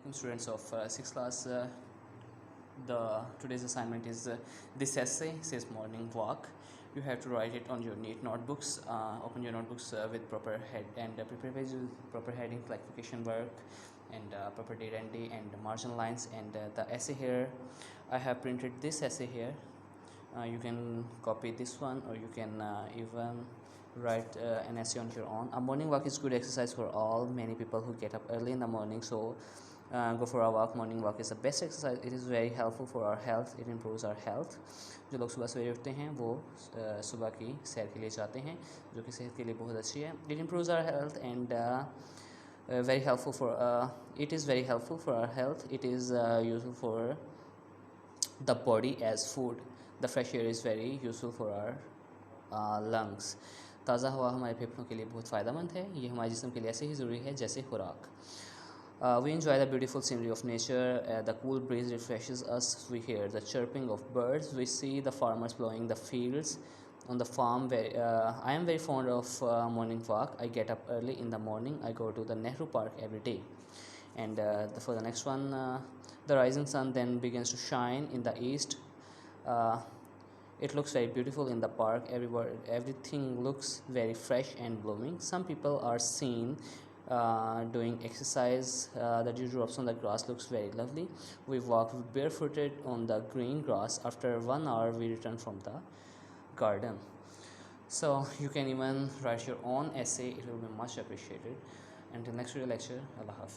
Assalamualaikum students of 6th class. Today's assignment is this essay says morning walk. You have to write it on your neat notebooks. Open your notebooks with proper head and prepare pages with proper heading, clarification work, and proper date and day and margin lines. And the essay here, I have printed this essay here. You can copy this one, or you can even write an essay on your own. A morning walk is good exercise for all. Many people who get up early in the morning, so go for a walk. Morning walk is the best exercise. It is very helpful for our health. It improves our health. जो लोग सुबह सवेरे उठते हैं वो सुबह की सैर के लिए जाते हैं, जो कि सेहत के लिए बहुत अच्छी है. It improves our health and very helpful for it is very helpful for our health. It is useful for the body as food. The fresh air is very useful for our lungs. ताज़ा हवा हमारे फेफड़ों के लिए बहुत फ़ायदेमंद है. ये हमारे जिस्म के लिए ऐसे ही ज़रूरी है जैसे खुराक. We enjoy the beautiful scenery of nature. The cool breeze refreshes us. We hear the chirping of birds. We see the farmers plowing the fields on the farm. I am very fond of morning walk. I get up early in the morning. I go to the Nehru Park every day. And for the next one, the rising sun then begins to shine in the east. It looks very beautiful in the park. Everything looks very fresh and blooming. Some people are seen doing exercise. The dewdrops on the grass looks very lovely. We walk barefooted on the green grass. After 1 hour we return from the garden. So you can even write your own essay. It will be much appreciated. Until next video lecture, Allah Hafiz.